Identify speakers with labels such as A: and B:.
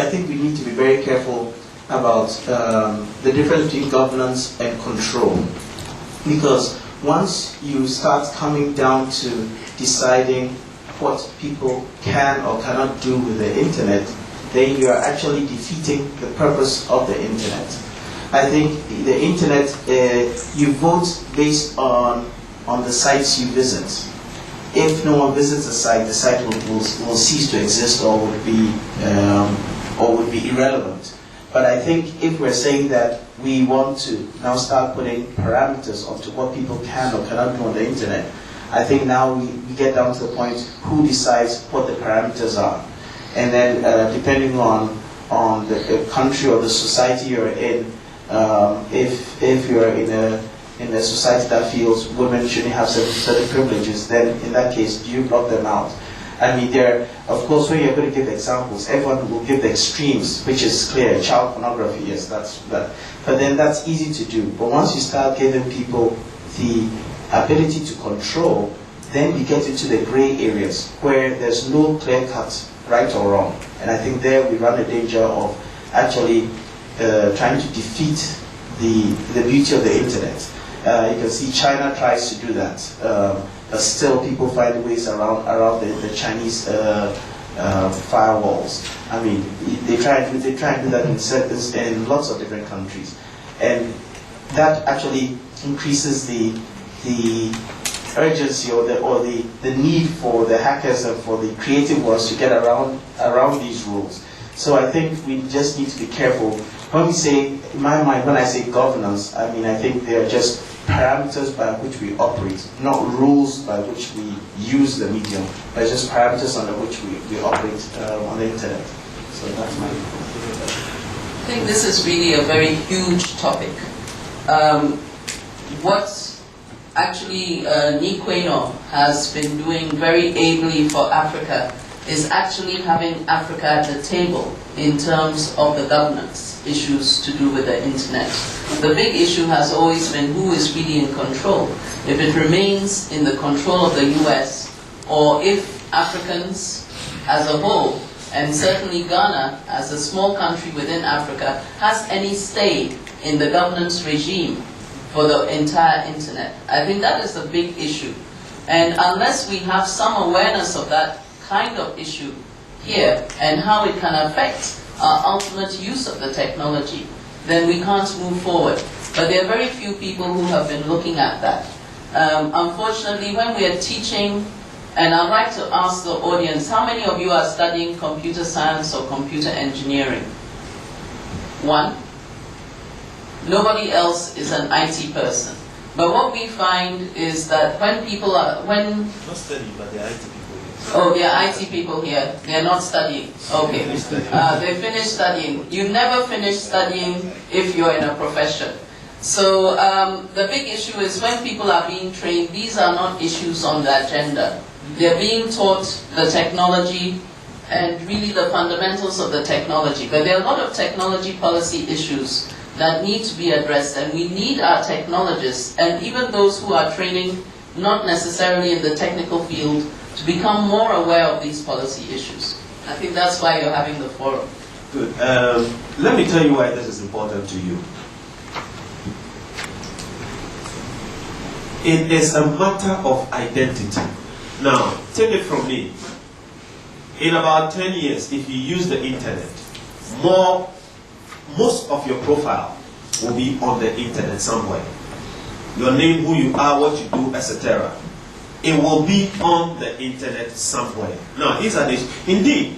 A: I think we need to be very careful about the difference between governance and control. Because once you start coming down to deciding what people can or cannot do with the internet, then you are actually defeating the purpose of the internet. I think the internet, you vote based on the sites you visit. If no one visits the site will cease to exist or would be irrelevant. But I think if we're saying that we want to now start putting parameters onto what people can or cannot do on the internet, I think now we get down to the point who decides what the parameters are. And then depending on the country or the society you're in, if you're in a society that feels women shouldn't have certain privileges, then in that case, do you block them out? I mean, of course, when you're going to give examples, everyone will give the extremes, which is clear. Child pornography, yes, that's that. But then that's easy to do. But once you start giving people the ability to control, then you get into the gray areas where there's no clear-cut right or wrong. And I think there we run a danger of actually trying to defeat the beauty of the internet. You can see China tries to do that, but still people find ways around the Chinese firewalls. I mean, they try and do that in lots of different countries, and that actually increases the urgency or the need for the hackers and for the creative ones to get around these rules. So I think we just need to be careful. When we say, in my mind, when I say governance, I mean I think they are just parameters by which we operate, not rules by which we use the medium, but just parameters under which we operate on the internet. So that's my opinion.
B: I think this is really a very huge topic. What actually Nikweno has been doing very ably for Africa is actually having Africa at the table in terms of the governance issues to do with the internet. The big issue has always been who is really in control. If it remains in the control of the US, or if Africans as a whole, and certainly Ghana as a small country within Africa, has any say in the governance regime for the entire internet. I think that is the big issue. And unless we have some awareness of that kind of issue here and how it can affect our ultimate use of the technology, then we can't move forward. But there are very few people who have been looking at that. Unfortunately, when we are teaching, and I'd like to ask the audience, how many of you are studying computer science or computer engineering? One. Nobody else is an IT person. But what we find is that when people are,
C: Not studying, but they're IT people here.
B: Oh, they are IT people here. They are not studying. Okay. They finished studying. You never finish studying if you're in a profession. So the big issue is when people are being trained, these are not issues on the agenda. They're being taught the technology and really the fundamentals of the technology. But there are a lot of technology policy issues that need to be addressed, and we need our technologists and even those who are training not necessarily in the technical field to become more aware of these policy issues. I think that's why you're having the forum.
D: Good. Let me tell you why this is important to you. It is a matter of identity. Now, take it from me. In about 10 years, if you use the internet, most of your profile will be on the internet somewhere. Your name, who you are, what you do, etc. It will be on the internet somewhere. Now, these are the, indeed,